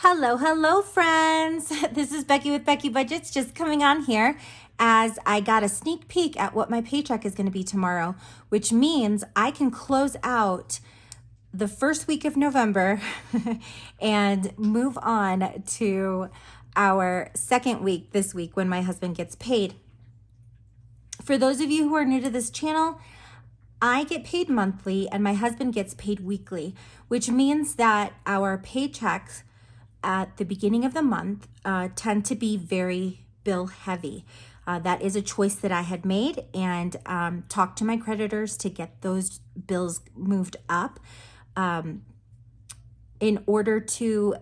Hello, friends. This is Becky with Becky Budgets, just coming on here as I got a sneak peek at what my paycheck is going to be tomorrow, which means I can close out the first week of November and move on to our second week this week when my husband gets paid. For those of you who are new to this channel, I get paid monthly and my husband gets paid weekly, which means that our paychecks at the beginning of the month tend to be very bill heavy. That is a choice that I had made and talked to my creditors to get those bills moved up in order to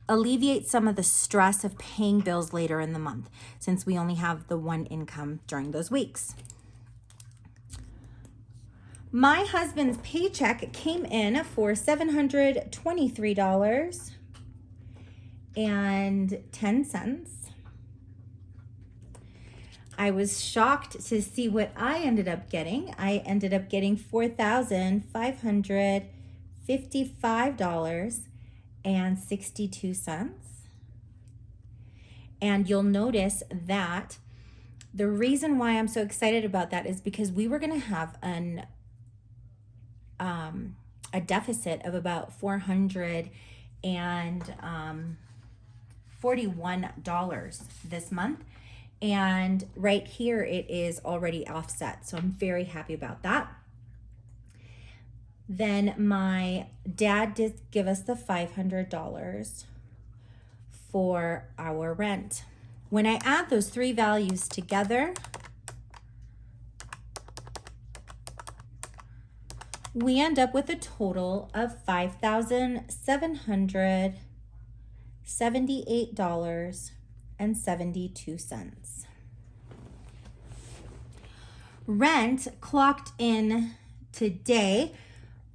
alleviate some of the stress of paying bills later in the month, since we only have the one income during those weeks. My husband's paycheck came in for $723.10. I was shocked to see what I ended up getting. I ended up getting $4,555.62. And you'll notice that the reason why I'm so excited about that is because we were going to have a deficit of about $441 this month. And right here, it is already offset. So I'm very happy about that. Then my dad did give us the $500 for our rent. When I add those three values together, we end up with a total of $5,778.72. Rent clocked in today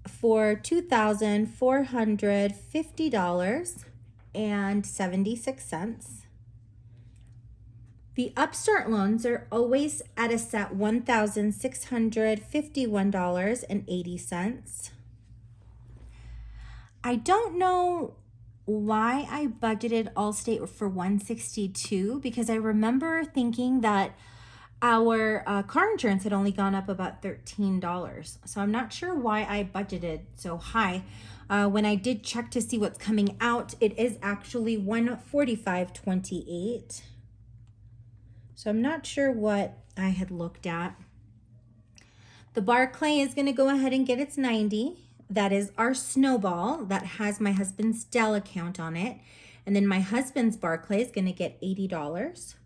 for $2,450.76. The Upstart loans are always at a set $1,651.80. I don't know why I budgeted Allstate for $162, because I remember thinking that our car insurance had only gone up about $13. So I'm not sure why I budgeted so high. When I did check to see what's coming out, it is actually $145.28. So I'm not sure what I had looked at. The Barclay is going to go ahead and get its 90. That is our snowball that has my husband's Dell account on it. And then my husband's Barclay is going to get $80.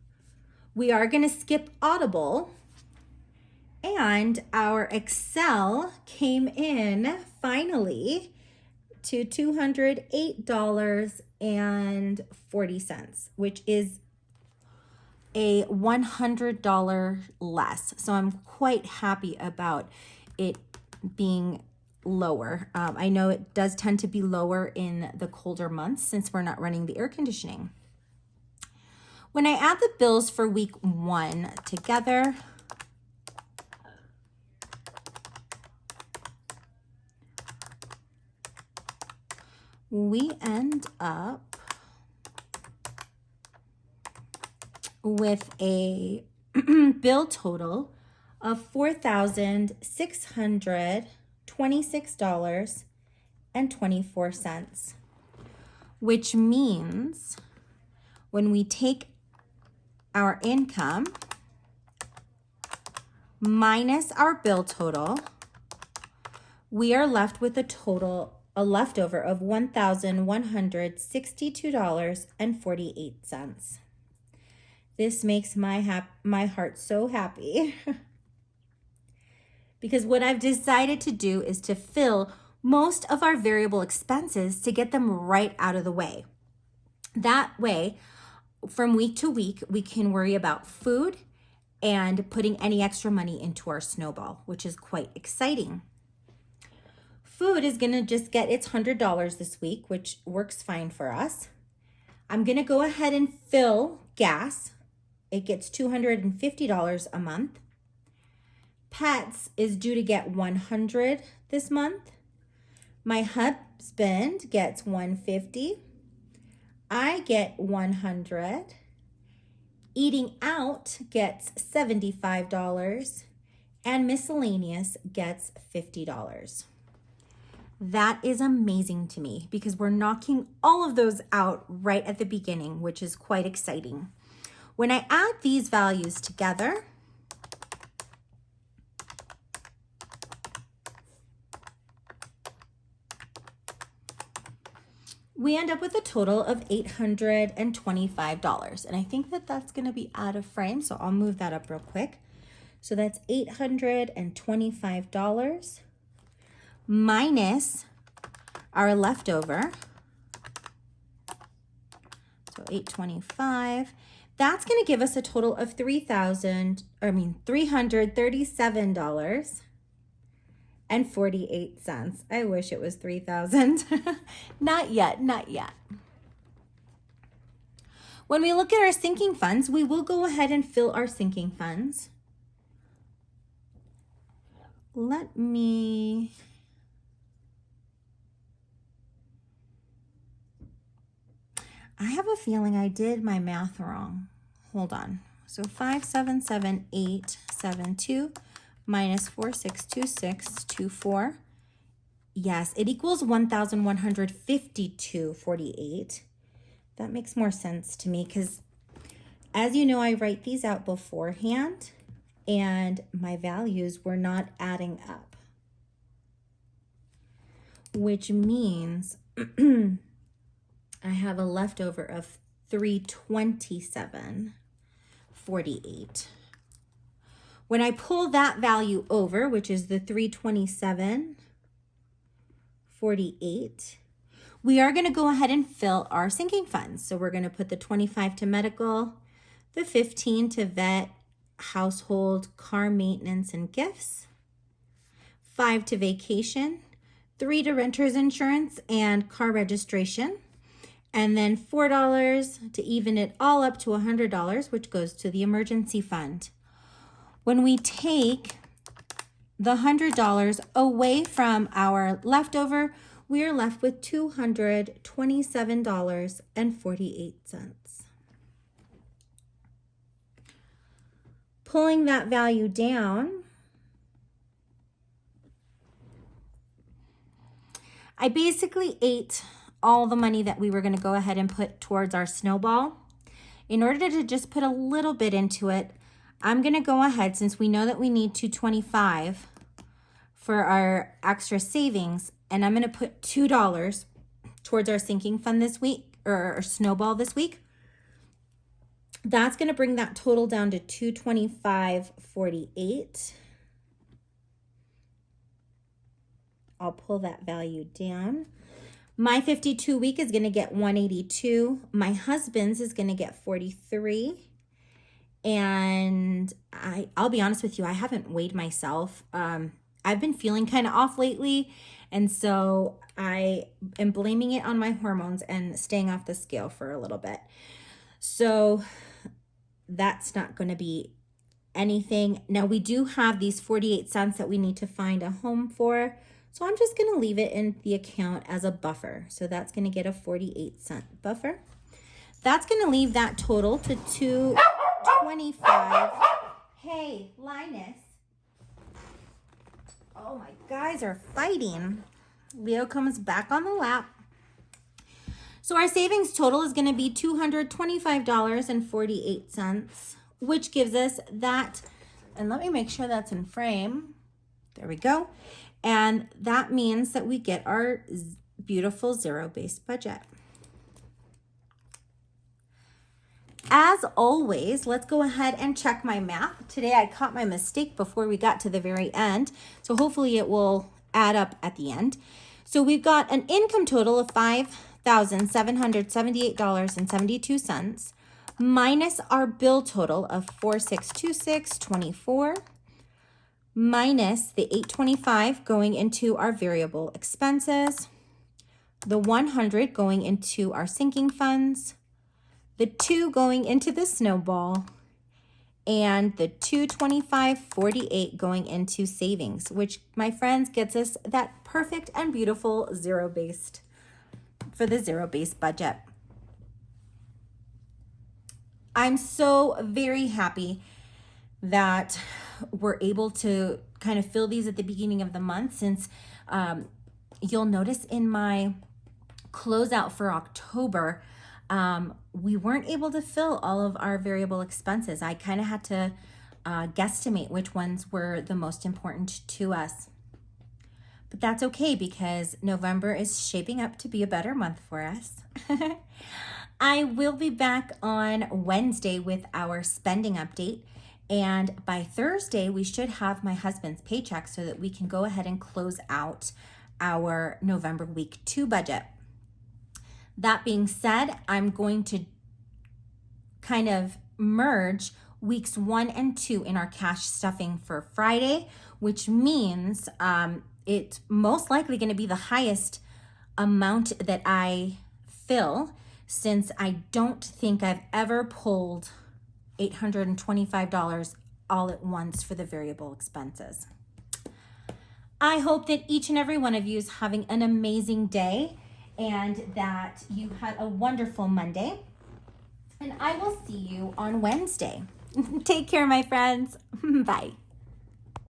We are going to skip Audible. And our Excel came in finally to $208.40, which is a $100 less. So I'm quite happy about it being lower. I know it does tend to be lower in the colder months since we're not running the air conditioning. When I add the bills for week 1 together, we end up with a bill total of $4,626.24, which means when we take our income minus our bill total, we are left with a leftover of $1,162.48. This makes my heart so happy because what I've decided to do is to fill most of our variable expenses to get them right out of the way. That way, from week to week, we can worry about food and putting any extra money into our snowball, which is quite exciting. Food is going to just get its $100 this week, which works fine for us. I'm going to go ahead and fill gas. It gets $250 a month. Pets is due to get $100 this month. My husband gets $150. I get $100. Eating out gets $75. And miscellaneous gets $50. That is amazing to me because we're knocking all of those out right at the beginning, which is quite exciting. When I add these values together, we end up with a total of $825. And I think that that's going to be out of frame, so I'll move that up real quick. So that's $825 minus our leftover. So $825. That's going to give us a total of $337.48. I wish it was 3,000. Not yet, not yet. When we look at our sinking funds, we will go ahead and fill our sinking funds. I have a feeling I did my math wrong. Hold on. So 577,872 minus 462624. Yes, it equals 1,152.48. That makes more sense to me because, as you know, I write these out beforehand and my values were not adding up, which means I have a leftover of 327.48. When I pull that value over, which is the 327.48, we are going to go ahead and fill our sinking funds. So we're going to put the 25 to medical, the 15 to vet, household, car maintenance, and gifts, 5 to vacation, 3 to renter's insurance and car registration, and then $4 to even it all up to $100, which goes to the emergency fund. When we take the $100 away from our leftover, we are left with $227.48. Pulling that value down, I basically ate all the money that we were going to go ahead and put towards our snowball. In order to just put a little bit into it, I'm going to go ahead, since we know that we need $225 for our extra savings, and I'm going to put $2 towards our sinking fund this week, or our snowball this week. That's going to bring that total down to $225.48. I'll pull that value down. My 52 week is going to get 182. My husband's is going to get 43. And I'll be honest with you, I haven't weighed myself. I've been feeling kind of off lately. And so I am blaming it on my hormones and staying off the scale for a little bit. So that's not going to be anything. Now we do have these 48 cents that we need to find a home for. So I'm just going to leave it in the account as a buffer. So that's going to get a 48-cent buffer. That's going to leave that total to $225. Hey, Linus. Oh, my guys are fighting. Leo comes back on the lap. So our savings total is going to be $225.48, which gives us that. And let me make sure that's in frame. There we go. And that means that we get our beautiful zero-based budget. As always, let's go ahead and check my math. Today I caught my mistake before we got to the very end, so hopefully it will add up at the end. So we've got an income total of $5,778.72 minus our bill total of $4,626.24 minus the $825 going into our variable expenses, the $100 going into our sinking funds, the $2 going into the snowball, and the $225.48 going into savings, which, my friends, gets us that perfect and beautiful zero-based budget. I'm so very happy that we're able to kind of fill these at the beginning of the month, since you'll notice in my closeout for October, we weren't able to fill all of our variable expenses. I kind of had to guesstimate which ones were the most important to us. But that's okay, because November is shaping up to be a better month for us. I will be back on Wednesday with our spending update. And by Thursday, we should have my husband's paycheck so that we can go ahead and close out our November week 2 budget. That being said, I'm going to kind of merge weeks 1 and 2 in our cash stuffing for Friday, which means it's most likely going to be the highest amount that I fill, since I don't think I've ever pulled $825 all at once for the variable expenses. I hope that each and every one of you is having an amazing day and that you had a wonderful Monday. And I will see you on Wednesday. Take care, my friends. Bye.